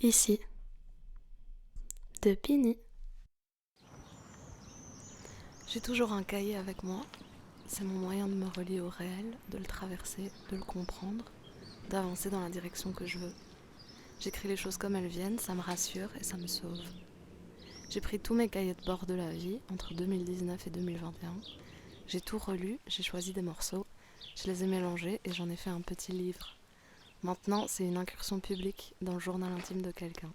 Ici, de Pini. J'ai toujours un cahier avec moi. C'est mon moyen de me relier au réel, de le traverser, de le comprendre, d'avancer dans la direction que je veux. J'écris les choses comme elles viennent, ça me rassure et ça me sauve. J'ai pris tous mes cahiers de bord de la vie entre 2019 et 2021. J'ai tout relu, j'ai choisi des morceaux, je les ai mélangés et j'en ai fait un petit livre. Maintenant, c'est une incursion publique dans le journal intime de quelqu'un.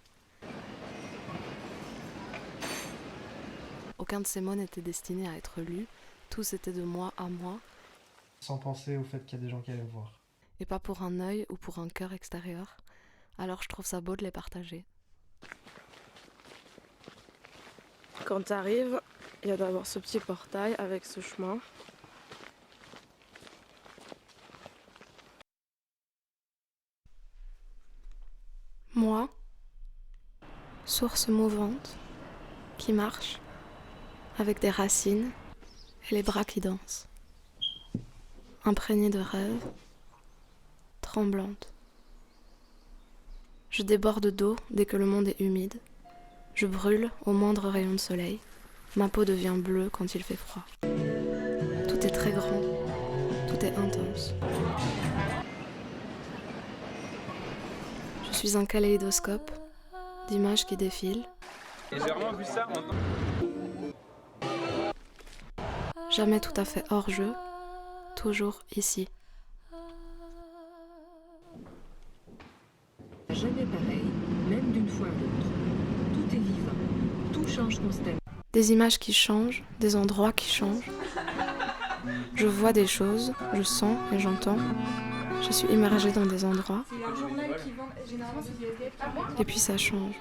Aucun de ces mots n'était destiné à être lu, tous étaient de moi à moi. Sans penser au fait qu'il y a des gens qui allaient me voir. Et pas pour un œil ou pour un cœur extérieur. Alors je trouve ça beau de les partager. Quand t'arrives, il y a d'abord ce petit portail avec ce chemin. Moi, source mouvante, qui marche, avec des racines et les bras qui dansent. Imprégnée de rêves, tremblante. Je déborde d'eau dès que le monde est humide. Je brûle au moindre rayon de soleil. Ma peau devient bleue quand il fait froid. Tout est très grand, tout est intense. Je suis un kaléidoscope d'images qui défilent. Et j'ai vraiment vu ça Jamais tout à fait hors jeu, toujours ici. Jamais pareil, même d'une fois à l'autre. Tout est vivant, tout change constamment. Des images qui changent, des endroits qui changent. Je vois des choses, je sens et j'entends. Je suis immergée dans des endroits. Et puis ça change.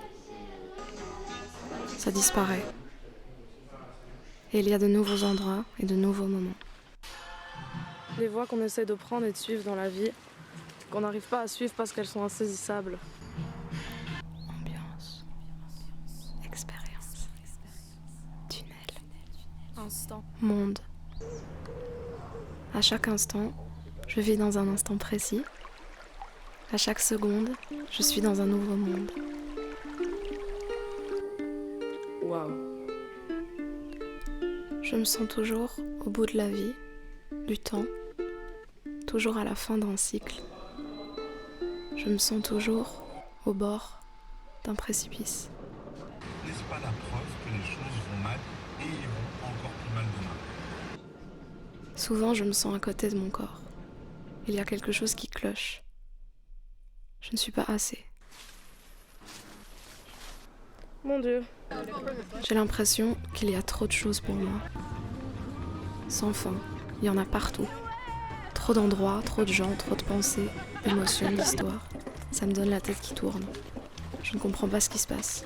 Ça disparaît. Et il y a de nouveaux endroits et de nouveaux moments. Les voies qu'on essaie de prendre et de suivre dans la vie, qu'on n'arrive pas à suivre parce qu'elles sont insaisissables. Ambiance, expérience, tunnel, Instant. monde. À chaque instant, je vis dans un instant précis. À chaque seconde, je suis dans un nouveau monde. Waouh. Je me sens toujours au bout de la vie, du temps, toujours à la fin d'un cycle. Je me sens toujours au bord d'un précipice. N'est-ce pas la preuve que les choses vont mal et iront encore plus mal demain? Souvent, je me sens à côté de mon corps. Il y a quelque chose qui cloche. Je ne suis pas assez. Mon Dieu. J'ai l'impression qu'il y a trop de choses pour moi. Sans fin, il y en a partout. Trop d'endroits, trop de gens, trop de pensées, d'émotions, d'histoires. Ça me donne la tête qui tourne. Je ne comprends pas ce qui se passe.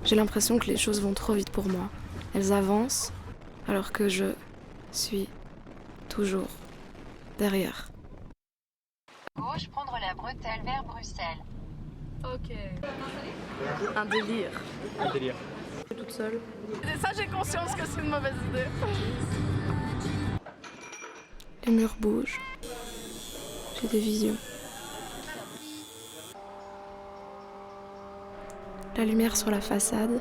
J'ai l'impression que les choses vont trop vite pour moi. Elles avancent, alors que je suis toujours derrière. Gauche, prendre la bretelle vers Bruxelles. Ok. Un délire. Un délire. Toute seule. Et ça, j'ai conscience que c'est une mauvaise idée. Les murs bougent. J'ai des visions. La lumière sur la façade,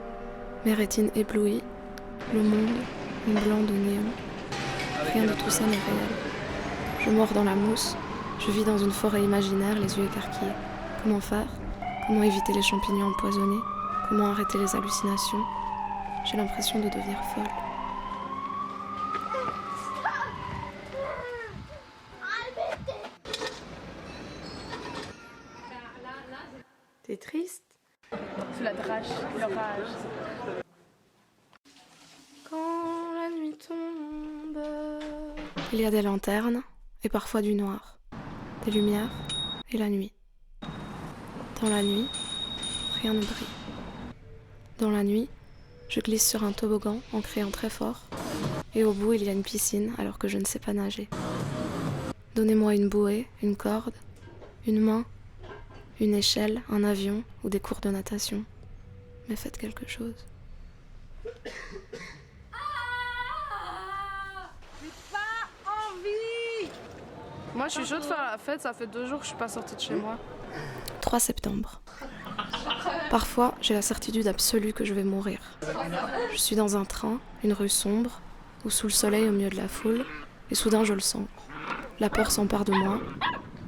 mes rétines éblouies, le monde en blanc de néon. Rien de tout ça n'est réel. Je mords dans la mousse, je vis dans une forêt imaginaire, les yeux écarquillés. Comment faire? Comment éviter les champignons empoisonnés? Comment arrêter les hallucinations? J'ai l'impression de devenir folle. T'es triste? C'est la drache, l'orage. Quand la nuit tombe, il y a des lanternes et parfois du noir, des lumières et la nuit. Dans la nuit, rien ne brille. Dans la nuit, je glisse sur un toboggan en criant très fort et au bout il y a une piscine alors que je ne sais pas nager. Donnez-moi une bouée, une corde, une main, une échelle, un avion ou des cours de natation. Mais faites quelque chose. Moi, je suis chaude de faire la fête. Ça fait 2 jours que je suis pas sortie de chez moi. 3 septembre. Parfois, j'ai la certitude absolue que je vais mourir. Je suis dans un train, une rue sombre, ou sous le soleil au milieu de la foule, et soudain je le sens. La peur s'empare de moi,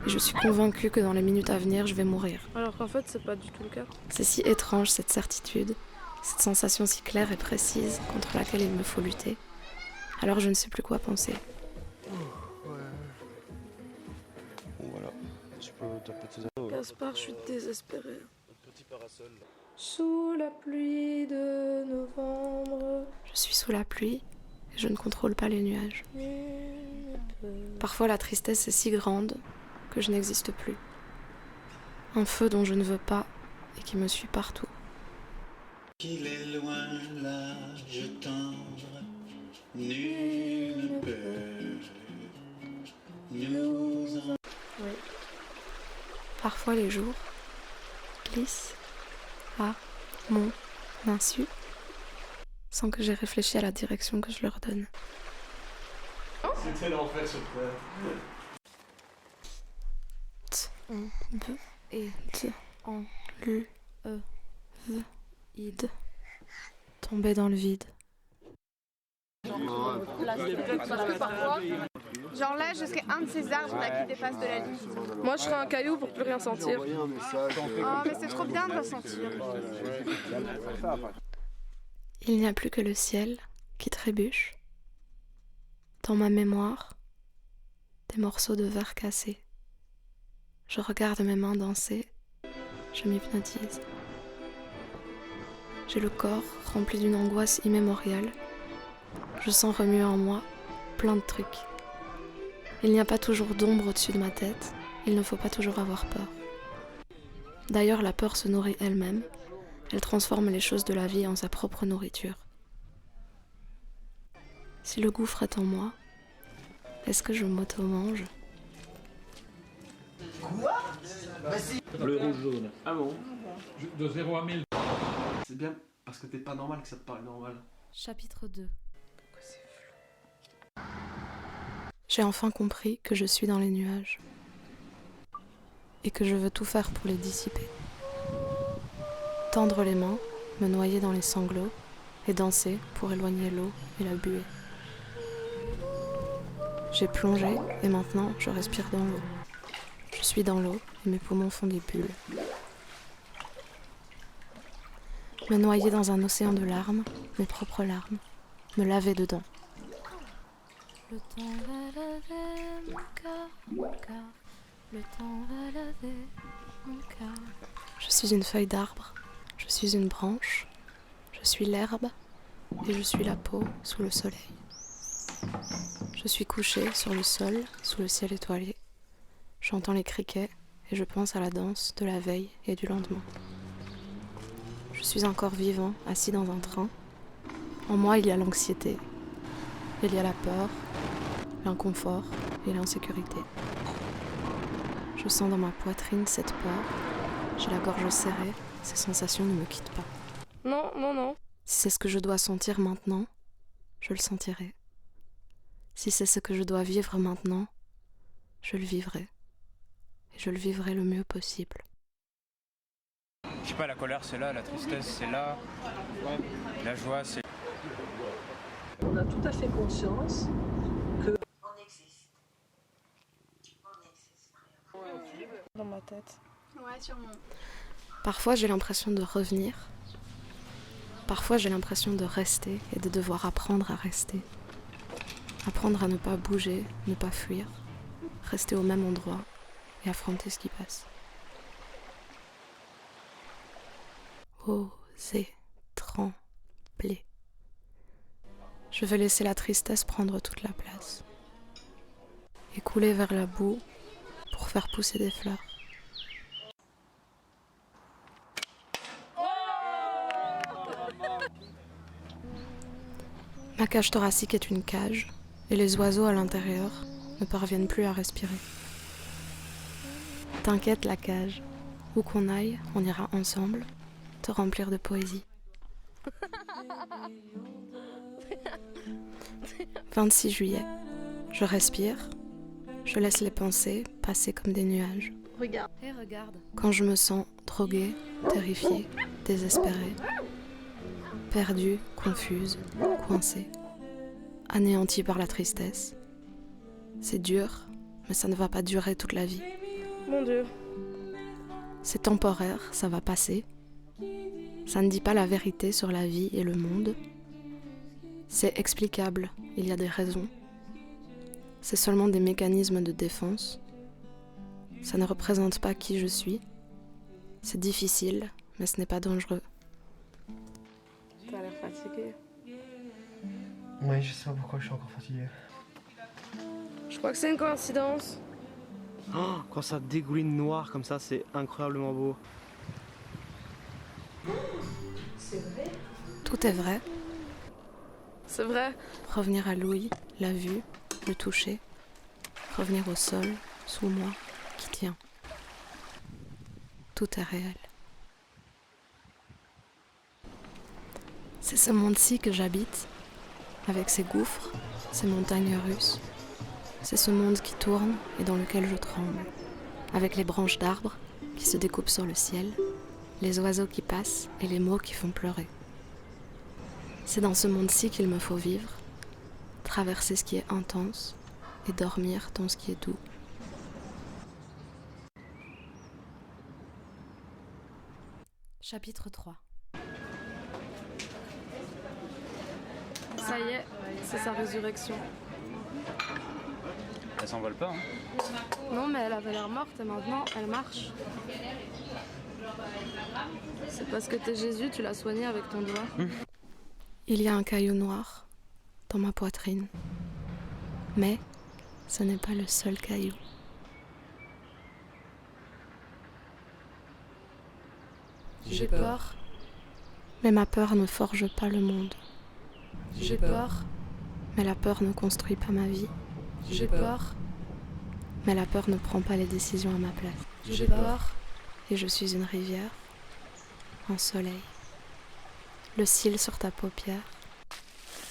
et je suis convaincue que dans les minutes à venir, je vais mourir. Alors qu'en fait, c'est pas du tout le cas. C'est si étrange cette certitude, cette sensation si claire et précise contre laquelle il me faut lutter. Alors je ne sais plus quoi penser. Bon voilà, tu peux taper tes anneaux. Gaspard, je suis désespérée. Petit parasol. Sous la pluie de novembre. Je suis sous la pluie et je ne contrôle pas les nuages. Parfois la tristesse est si grande que je n'existe plus. Un feu dont je ne veux pas et qui me suit partout. Qu'il est loin l'âge tendre, nul ne peut nous en... Oui. Parfois les jours glissent à mon insu sans que j'aie réfléchi à la direction que je leur donne. C'était l'enfer sur terre. B et D en L E V id. Tomber dans le vide. Genre là, je serais un de ces arbres là qui dépasse de la ligne. Moi, je serais un caillou pour plus rien sentir. Oh, mais c'est trop bien de ressentir. Il n'y a plus que le ciel qui trébuche. Dans ma mémoire, des morceaux de verre cassés. Je regarde mes mains danser, je m'hypnotise. J'ai le corps rempli d'une angoisse immémoriale. Je sens remuer en moi plein de trucs. Il n'y a pas toujours d'ombre au-dessus de ma tête, il ne faut pas toujours avoir peur. D'ailleurs, la peur se nourrit elle-même, elle transforme les choses de la vie en sa propre nourriture. Si le gouffre est en moi, est-ce que je m'auto-mange ? Bleu, rouge, jaune. Ah bon? De 0 à 1000. C'est bien parce que t'es pas normal que ça te paraît normal. Chapitre 2. J'ai enfin compris que je suis dans les nuages et que je veux tout faire pour les dissiper. Tendre les mains, me noyer dans les sanglots et danser pour éloigner l'eau et la buée. J'ai plongé et maintenant je respire dans l'eau. Je suis dans l'eau et mes poumons font des bulles. Me noyer dans un océan de larmes, mes propres larmes, me laver dedans. Le temps va laver mon cœur, le temps va laver mon cœur. Je suis une feuille d'arbre, je suis une branche, je suis l'herbe et je suis la peau sous le soleil. Je suis couchée sur le sol, sous le ciel étoilé. J'entends les criquets et je pense à la danse de la veille et du lendemain. Je suis un corps vivant, assis dans un train. En moi, il y a l'anxiété. Il y a la peur, l'inconfort et l'insécurité. Je sens dans ma poitrine cette peur. J'ai la gorge serrée. Ces sensations ne me quittent pas. Non, non, non. Si c'est ce que je dois sentir maintenant, je le sentirai. Si c'est ce que je dois vivre maintenant, je le vivrai. Et je le vivrai le mieux possible. Je sais pas, la colère c'est là, la tristesse c'est là, la joie c'est... On a tout à fait conscience que... On existe. Dans ma tête. Ouais, sûrement. Parfois j'ai l'impression de revenir. Parfois j'ai l'impression de rester et de devoir apprendre à rester. Apprendre à ne pas bouger, ne pas fuir. Rester au même endroit et affronter ce qui passe. Oser trembler. Je vais laisser la tristesse prendre toute la place. Et couler vers la boue pour faire pousser des fleurs. Ma cage thoracique est une cage, et les oiseaux à l'intérieur ne parviennent plus à respirer. T'inquiète la cage, où qu'on aille, on ira ensemble te remplir de poésie. 26 juillet, je respire, je laisse les pensées passer comme des nuages. Regarde. Et regarde. Quand je me sens droguée, terrifiée, désespérée, perdue, confuse, coincée, anéantie par la tristesse. C'est dur, mais ça ne va pas durer toute la vie. Mon Dieu. C'est temporaire, ça va passer. Ça ne dit pas la vérité sur la vie et le monde. C'est explicable, il y a des raisons. C'est seulement des mécanismes de défense. Ça ne représente pas qui je suis. C'est difficile, mais ce n'est pas dangereux. T'as l'air fatigué. Oui, je sais pas pourquoi je suis encore fatigué. Je crois que c'est une coïncidence. Oh, quand ça dégouline noir comme ça, c'est incroyablement beau. Tout est vrai. C'est vrai. Revenir à l'ouïe, la vue, le toucher. Revenir au sol, sous moi, qui tient. Tout est réel. C'est ce monde-ci que j'habite, avec ses gouffres, ses montagnes russes. C'est ce monde qui tourne et dans lequel je tremble, avec les branches d'arbres qui se découpent sur le ciel, les oiseaux qui passent et les mots qui font pleurer. C'est dans ce monde-ci qu'il me faut vivre, traverser ce qui est intense et dormir dans ce qui est doux. Chapitre 3. Ça y est, c'est sa résurrection. Elle s'envole pas, hein. Non, mais elle avait l'air morte et maintenant, elle marche. C'est parce que t'es Jésus, tu l'as soignée avec ton doigt. Il y a un caillou noir dans ma poitrine. Mais ce n'est pas le seul caillou. J'ai peur. Mais ma peur ne forge pas le monde. J'ai peur. Mais la peur ne construit pas ma vie. J'ai peur. Mais la peur ne prend pas les décisions à ma place. J'ai peur. Et je suis une rivière, un soleil, le cil sur ta paupière,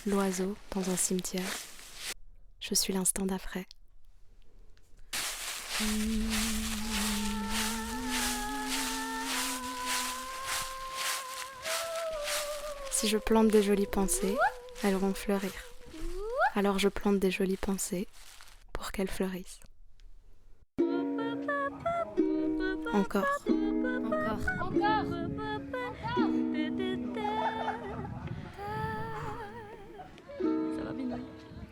l'oiseau dans un cimetière. Je suis l'instant d'après. Si je plante des jolies pensées, elles vont fleurir. Alors je plante des jolies pensées pour qu'elles fleurissent. Encore. Ça va bien?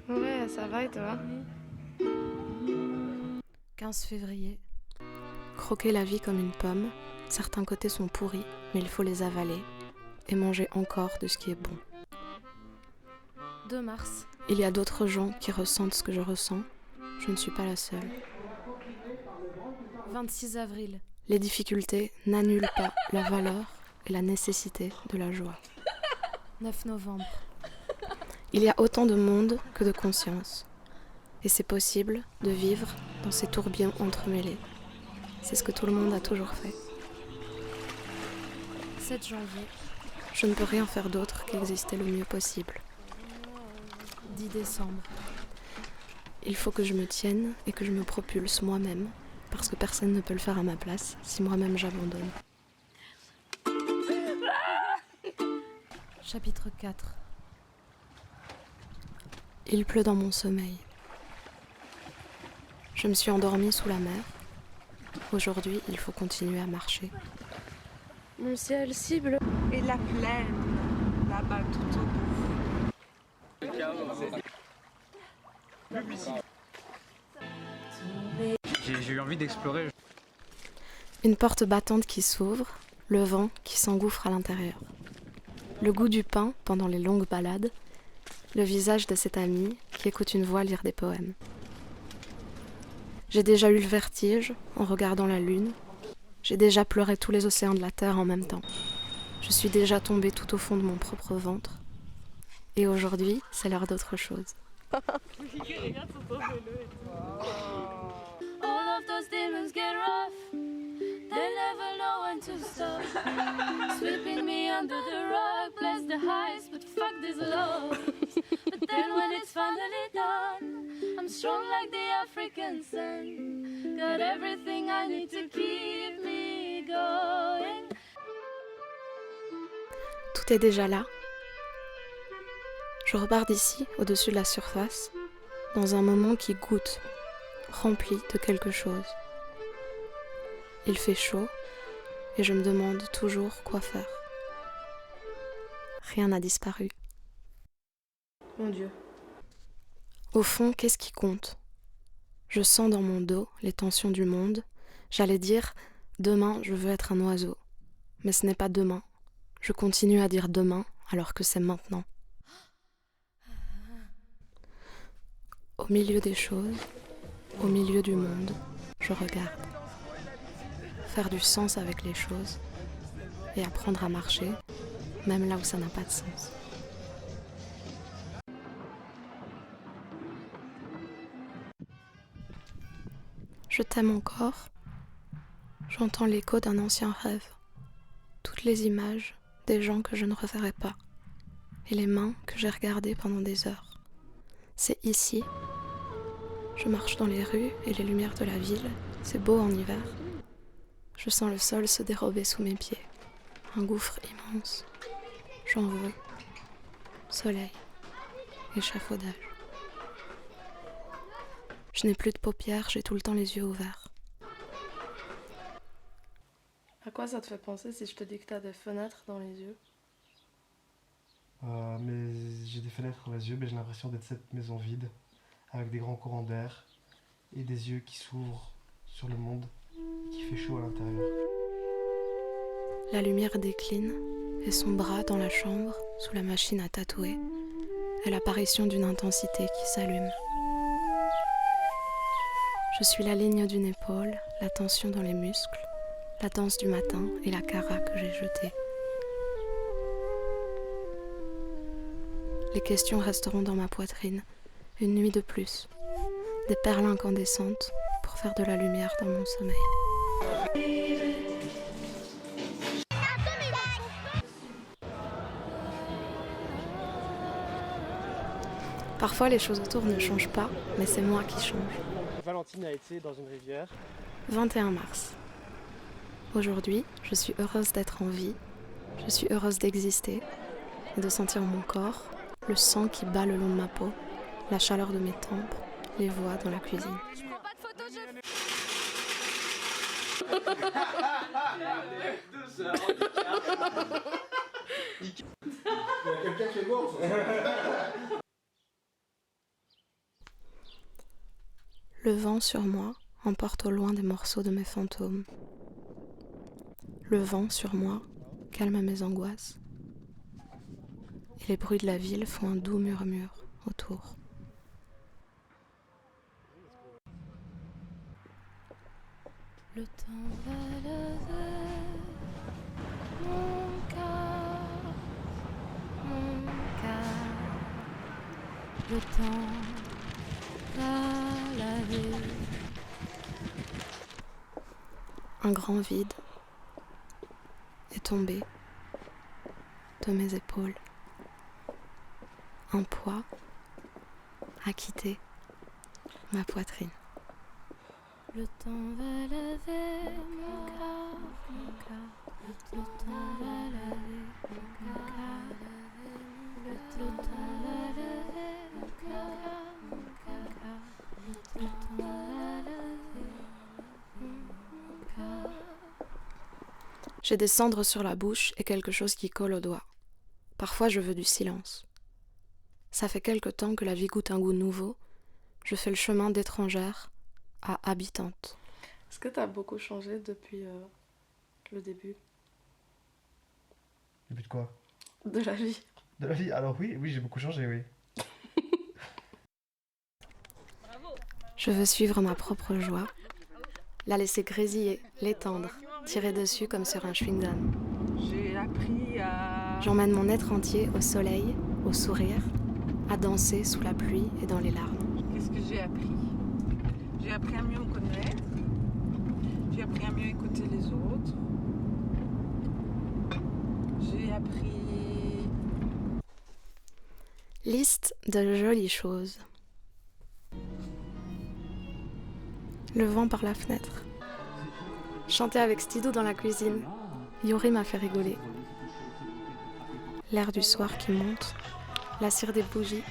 Ouais, ça va et toi? 15 février. Croquer la vie comme une pomme, certains côtés sont pourris, mais il faut les avaler et manger encore de ce qui est bon. 2 mars. Il y a d'autres gens qui ressentent ce que je ressens, je ne suis pas la seule. 26 avril. Les difficultés n'annulent pas la valeur et la nécessité de la joie. 9 novembre. Il y a autant de monde que de conscience. Et c'est possible de vivre dans ces tourbillons entremêlés. C'est ce que tout le monde a toujours fait. 7 janvier. Je ne peux rien faire d'autre qu'exister le mieux possible. 10 décembre. Il faut que je me tienne et que je me propulse moi-même, parce que personne ne peut le faire à ma place si moi-même j'abandonne. Chapitre 4. Il pleut dans mon sommeil. Je me suis endormie sous la mer. Aujourd'hui, il faut continuer à marcher. Mon ciel cible. Et la plaine, là-bas tout au bout. J'ai eu envie d'explorer. Une porte battante qui s'ouvre, le vent qui s'engouffre à l'intérieur. Le goût du pain pendant les longues balades, le visage de cet ami qui écoute une voix lire des poèmes. J'ai déjà eu le vertige en regardant la lune. J'ai déjà pleuré tous les océans de la terre en même temps. Je suis déjà tombée tout au fond de mon propre ventre. Et aujourd'hui, c'est l'heure d'autre chose. Regarde sur ton vélo et tout. All of those demons get rough. They never know when to stop. Sweeping me under the rug, bless the highs, but fuck this love. But then when it's finally done, I'm strong like the African sun. Got everything I need to keep me going. Tout est déjà là. Je repars d'ici, au-dessus de la surface, dans un moment qui goûte, rempli de quelque chose. Il fait chaud et je me demande toujours quoi faire. Rien n'a disparu. Mon Dieu. Au fond, qu'est-ce qui compte ? Je sens dans mon dos les tensions du monde. J'allais dire « demain, je veux être un oiseau ». Mais ce n'est pas demain. Je continue à dire demain alors que c'est maintenant. Au milieu des choses, au milieu du monde, je regarde. Faire du sens avec les choses et apprendre à marcher, même là où ça n'a pas de sens. Je t'aime encore. J'entends l'écho d'un ancien rêve. Toutes les images des gens que je ne reverrai pas. Et les mains que j'ai regardées pendant des heures. C'est ici. Je marche dans les rues et les lumières de la ville. C'est beau en hiver. Je sens le sol se dérober sous mes pieds. Un gouffre immense. J'en veux. Soleil. Échafaudage. Je n'ai plus de paupières, j'ai tout le temps les yeux ouverts. À quoi ça te fait penser si je te dis que t'as des fenêtres dans les yeux? Mais j'ai des fenêtres dans les yeux, mais j'ai l'impression d'être cette maison vide, avec des grands courants d'air et des yeux qui s'ouvrent sur le monde et qui fait chaud à l'intérieur. La lumière décline et son bras dans la chambre, sous la machine à tatouer, est l'apparition d'une intensité qui s'allume. Je suis la ligne d'une épaule, la tension dans les muscles, la danse du matin et la cara que j'ai jetée. Les questions resteront dans ma poitrine, une nuit de plus, des perles incandescentes pour faire de la lumière dans mon sommeil. Parfois les choses autour ne changent pas, mais c'est moi qui change. Valentine a été dans une rivière. 21 mars. Aujourd'hui, je suis heureuse d'être en vie, je suis heureuse d'exister et de sentir mon corps, le sang qui bat le long de ma peau, la chaleur de mes tempes, les voix dans la cuisine. Je prends pas de photos, Quelqu'un qui est mort. Le vent sur moi emporte au loin des morceaux de mes fantômes. Le vent sur moi calme mes angoisses. Et les bruits de la ville font un doux murmure autour. Le temps va lever mon cœur. Le temps va laver. Un grand vide est tombé de mes épaules. Un poids a quitté ma poitrine. Le temps va laver mon cœur, le temps va laver mon cœur, le temps va laver mon cœur, le temps va laver mon cœur. J'ai des cendres sur la bouche et quelque chose qui colle aux doigts. Parfois je veux du silence. Ça fait quelque temps que la vie goûte un goût nouveau. Je fais le chemin d'étrangère à habitante. Est-ce que t'as beaucoup changé depuis le début? Depuis de quoi? De la vie. De la vie? Alors oui, j'ai beaucoup changé, oui. Je veux suivre ma propre joie, la laisser grésiller, l'étendre, tirer dessus comme sur un chewing-gum. J'ai appris à... J'emmène mon être entier au soleil, au sourire, à danser sous la pluie et dans les larmes. Qu'est-ce que j'ai appris? J'ai appris à mieux me connaître. J'ai appris à mieux écouter les autres. J'ai appris... Liste de jolies choses. Le vent par la fenêtre. Chanter avec Stidou dans la cuisine. Yuri m'a fait rigoler. L'air du soir qui monte. La cire des bougies.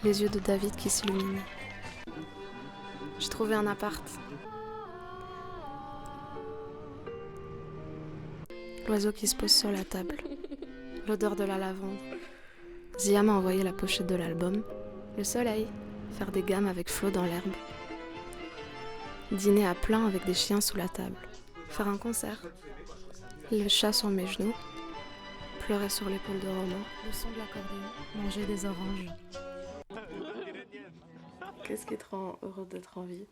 Les yeux de David qui s'illuminent. J'ai trouvé un appart. L'oiseau qui se pose sur la table. L'odeur de la lavande. Zia m'a envoyé la pochette de l'album. Le soleil. Faire des gammes avec Flo dans l'herbe. Dîner à plein avec des chiens sous la table. Faire un concert. Le chat sur mes genoux. Pleurer sur l'épaule de Romain. Le son de l'accordéon. Manger des oranges. Qu'est-ce qui te rend heureux d'être en vie?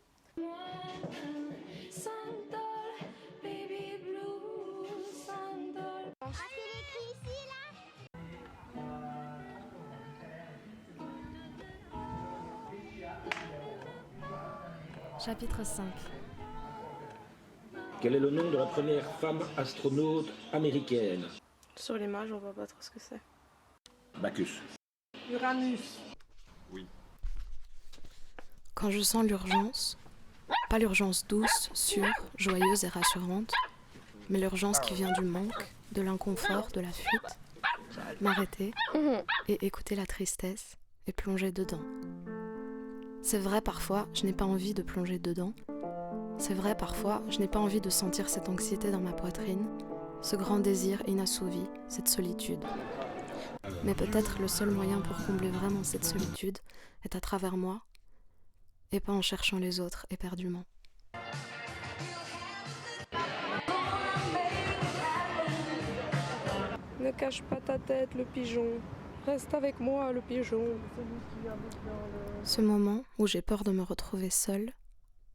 Chapitre 5. Quel est le nom de la première femme astronaute américaine? Sur l'image, on voit pas trop ce que c'est. Bacchus. Uranus. Oui. Quand je sens l'urgence, pas l'urgence douce, sûre, joyeuse et rassurante, mais l'urgence qui vient du manque, de l'inconfort, de la fuite, m'arrêter et écouter la tristesse et plonger dedans. C'est vrai, parfois, je n'ai pas envie de plonger dedans. C'est vrai, parfois, je n'ai pas envie de sentir cette anxiété dans ma poitrine, ce grand désir inassouvi, cette solitude. Mais peut-être le seul moyen pour combler vraiment cette solitude est à travers moi, et pas en cherchant les autres éperdument. Ne cache pas ta tête, le pigeon. Reste avec moi, le pigeon. Ce moment où j'ai peur de me retrouver seule,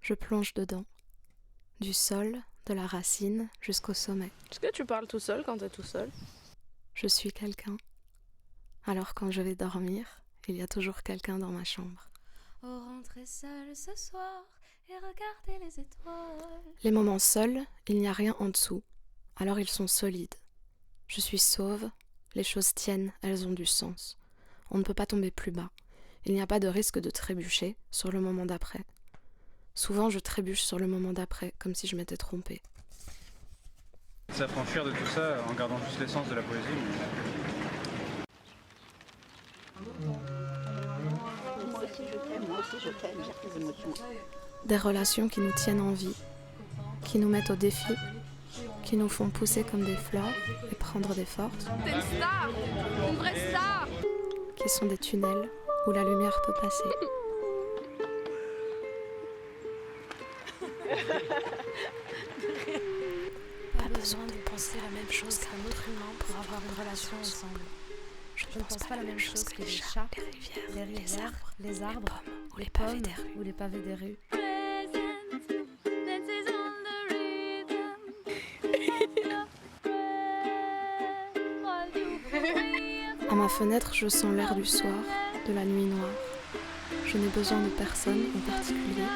je plonge dedans. Du sol, de la racine, jusqu'au sommet. Est-ce que tu parles tout seul quand t'es tout seul? Je suis quelqu'un. Alors quand je vais dormir, il y a toujours quelqu'un dans ma chambre. Oh, rentrez seul ce soir et regardez les étoiles. Les moments seuls, il n'y a rien en dessous. Alors ils sont solides. Je suis sauve, les choses tiennent, elles ont du sens. On ne peut pas tomber plus bas. Il n'y a pas de risque de trébucher sur le moment d'après. Souvent je trébuche sur le moment d'après, comme si je m'étais trompée. S'affranchir de tout ça en gardant juste l'essence de la poésie. Moi aussi je t'aime, j'ai des émotions. Des relations qui nous tiennent en vie, qui nous mettent au défi, qui nous font pousser comme des fleurs et prendre des forces. T'es une star, une vraie star. Qui sont des tunnels où la lumière peut passer. Pas besoin de penser la même chose qu'un autre humain pour avoir une relation ensemble. Je ne pense pas la même chose que les chats, les rivières, les arbres, ou les pavés des rues. À ma fenêtre, je sens l'air du soir, de la nuit noire. Je n'ai besoin de personne en particulier,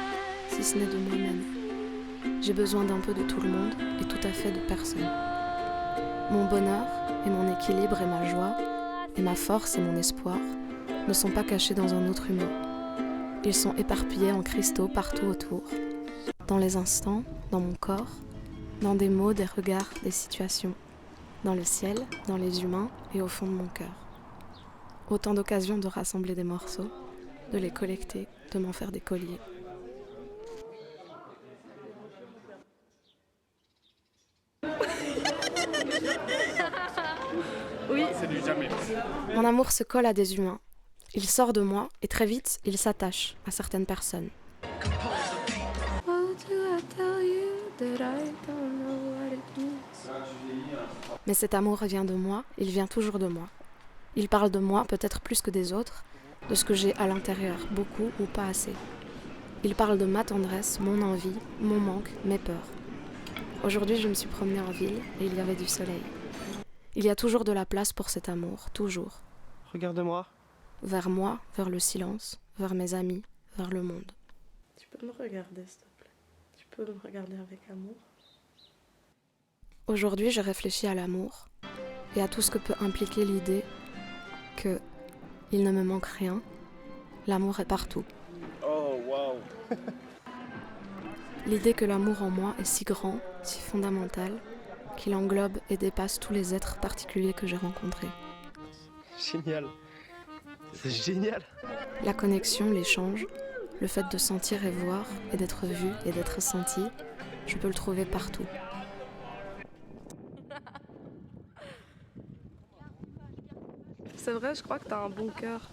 si ce n'est de moi-même. J'ai besoin d'un peu de tout le monde et tout à fait de personne. Mon bonheur et mon équilibre et ma joie, et ma force et mon espoir ne sont pas cachés dans un autre humain. Ils sont éparpillés en cristaux partout autour, dans les instants, dans mon corps, dans des mots, des regards, des situations, dans le ciel, dans les humains et au fond de mon cœur. Autant d'occasions de rassembler des morceaux, de les collecter, de m'en faire des colliers. Oui. C'est du jamais. Mon amour se colle à des humains. Il sort de moi et très vite, il s'attache à certaines personnes. Mais cet amour vient de moi, il vient toujours de moi. Il parle de moi, peut-être plus que des autres, de ce que j'ai à l'intérieur, beaucoup ou pas assez. Il parle de ma tendresse, mon envie, mon manque, mes peurs. Aujourd'hui, je me suis promenée en ville et il y avait du soleil. Il y a toujours de la place pour cet amour, toujours. Regarde-moi. Vers moi, vers le silence, vers mes amis, vers le monde. Tu peux me regarder, s'il te plaît? Tu peux me regarder avec amour? Aujourd'hui, je réfléchis à l'amour et à tout ce que peut impliquer l'idée que il ne me manque rien, l'amour est partout. Oh, waouh. L'idée que l'amour en moi est si grand, si fondamental, qu'il englobe et dépasse tous les êtres particuliers que j'ai rencontrés. Génial. C'est génial. La connexion, l'échange, le fait de sentir et voir, et d'être vu et d'être senti, je peux le trouver partout. C'est vrai, je crois que t'as un bon cœur.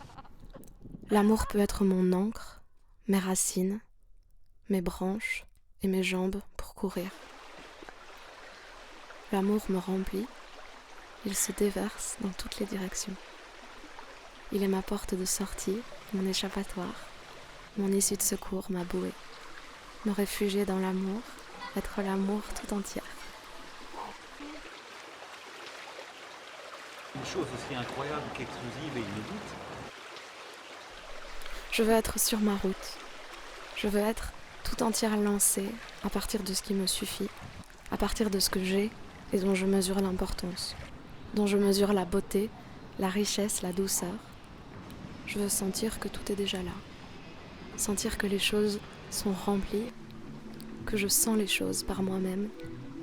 L'amour peut être mon encre, mes racines, mes branches et mes jambes pour courir. L'amour me remplit, il se déverse dans toutes les directions. Il est ma porte de sortie, mon échappatoire, mon issue de secours, ma bouée. Me réfugier dans l'amour, être l'amour tout entière. Une chose aussi incroyable qu'exclusive et inédite. Je veux être sur ma route. Je veux être tout entière lancée à partir de ce qui me suffit, à partir de ce que j'ai et dont je mesure l'importance, dont je mesure la beauté, la richesse, la douceur. Je veux sentir que tout est déjà là, sentir que les choses sont remplies, que je sens les choses par moi-même,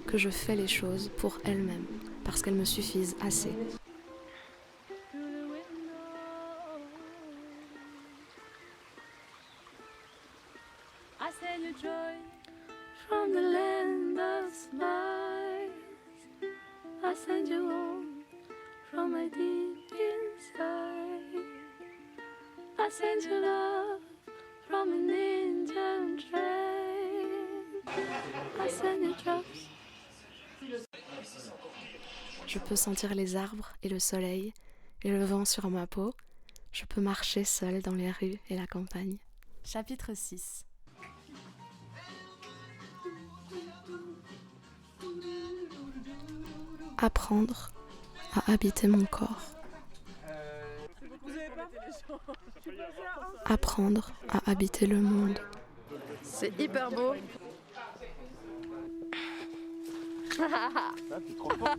que je fais les choses pour elles-mêmes, parce qu'elles me suffisent assez. I send you joy from the land of smiles. I send you home from my deep inside. I send you love from an Indian train. I send you drops. Je peux sentir les arbres et le soleil et le vent sur ma peau. Je peux marcher seule dans les rues et la campagne. Chapitre 6. Apprendre à habiter mon corps. Apprendre à habiter le monde. C'est hyper beau. T'es trop fort.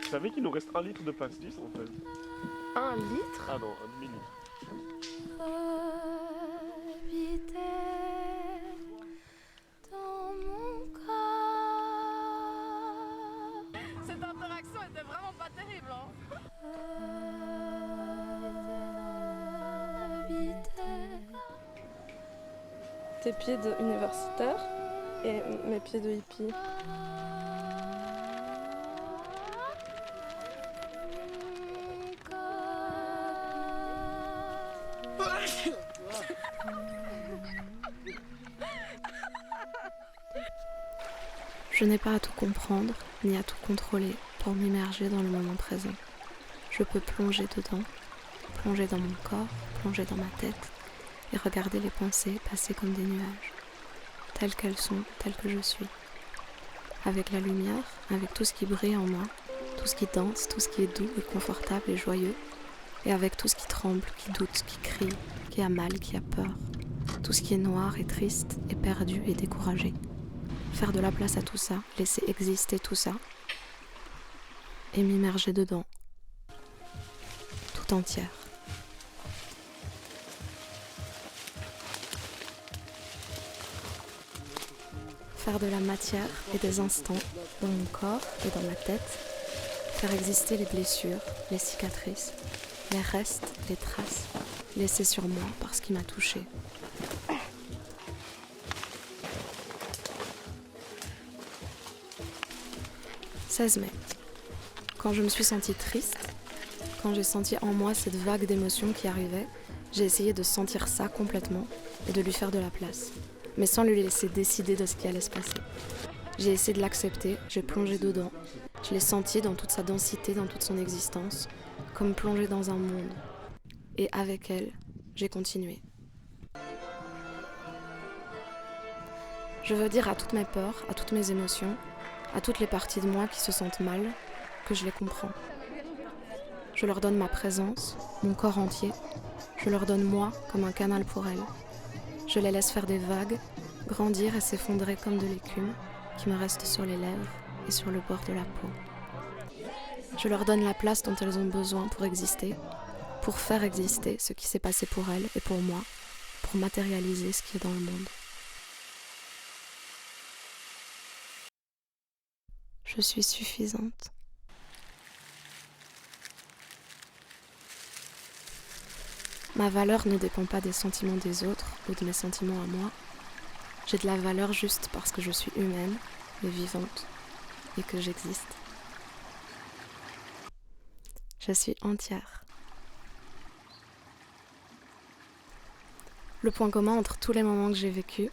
Tu savais qu'il nous reste 1 litre de pastis en fait? 1 litre? Ah non, 1 demi-litre. Habiter dans mon corps. Cette interaction était vraiment pas terrible, hein? Tes pieds de universitaire et mes pieds de hippie. Je n'ai pas à tout comprendre, ni à tout contrôler pour m'immerger dans le moment présent. Je peux plonger dedans, plonger dans mon corps, plonger dans ma tête et regarder les pensées passer comme des nuages, telles qu'elles sont, telles que je suis. Avec la lumière, avec tout ce qui brille en moi, tout ce qui danse, tout ce qui est doux et confortable et joyeux, et avec tout ce qui tremble, qui doute, qui crie, qui a mal, qui a peur, tout ce qui est noir et triste et perdu et découragé. Faire de la place à tout ça, laisser exister tout ça, et m'immerger dedans, tout entière. Faire de la matière et des instants dans mon corps et dans ma tête, faire exister les blessures, les cicatrices, les restes, les traces, laissées sur moi par ce qui m'a touchée. « 16 mai. Quand je me suis sentie triste, quand j'ai senti en moi cette vague d'émotions qui arrivait, j'ai essayé de sentir ça complètement et de lui faire de la place, mais sans lui laisser décider de ce qui allait se passer. J'ai essayé de l'accepter, j'ai plongé dedans, je l'ai senti dans toute sa densité, dans toute son existence, comme plongée dans un monde. Et avec elle, j'ai continué. Je veux dire à toutes mes peurs, à toutes mes émotions, à toutes les parties de moi qui se sentent mal, que je les comprends. Je leur donne ma présence, mon corps entier. Je leur donne moi comme un canal pour elles. Je les laisse faire des vagues, grandir et s'effondrer comme de l'écume qui me reste sur les lèvres et sur le bord de la peau. Je leur donne la place dont elles ont besoin pour exister, pour faire exister ce qui s'est passé pour elles et pour moi, pour matérialiser ce qui est dans le monde. Je suis suffisante. Ma valeur ne dépend pas des sentiments des autres ou de mes sentiments à moi. J'ai de la valeur juste parce que je suis humaine et vivante et que j'existe. Je suis entière. Le point commun entre tous les moments que j'ai vécus,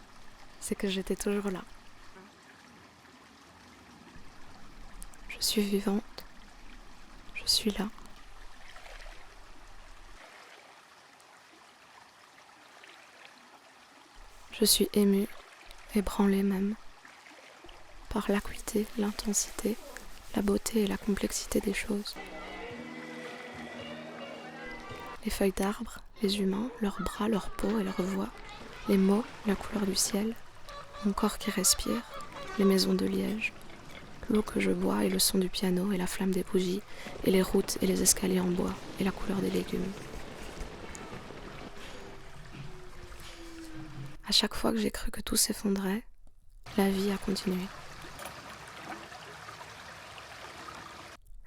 c'est que j'étais toujours là. Je suis vivante. Je suis là. Je suis émue, ébranlée même, par l'acuité, l'intensité, la beauté et la complexité des choses. Les feuilles d'arbres, les humains, leurs bras, leur peau et leur voix, les mots, la couleur du ciel, mon corps qui respire, les maisons de liège, l'eau que je bois et le son du piano et la flamme des bougies, et les routes et les escaliers en bois et la couleur des légumes. À chaque fois que j'ai cru que tout s'effondrait, la vie a continué.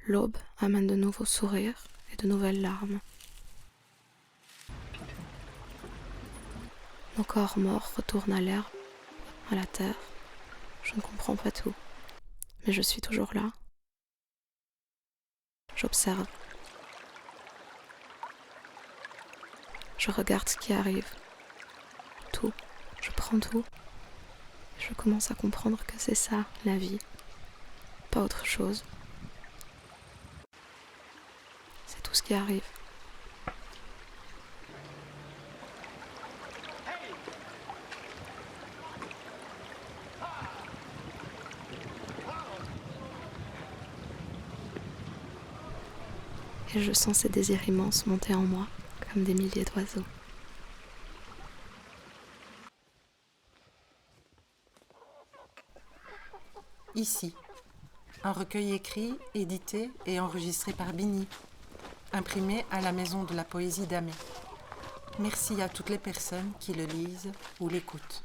L'aube amène de nouveaux sourires et de nouvelles larmes. Nos corps morts retournent à l'herbe, à la terre. Je ne comprends pas tout, mais je suis toujours là. J'observe. Je regarde ce qui arrive. Tout. Je prends tout. Et je commence à comprendre que c'est ça, la vie. Pas autre chose. C'est tout ce qui arrive. Et je sens ces désirs immenses monter en moi, comme des milliers d'oiseaux. Ici, un recueil écrit, édité et enregistré par Bini, imprimé à la Maison de la Poésie d'Amé. Merci à toutes les personnes qui le lisent ou l'écoutent.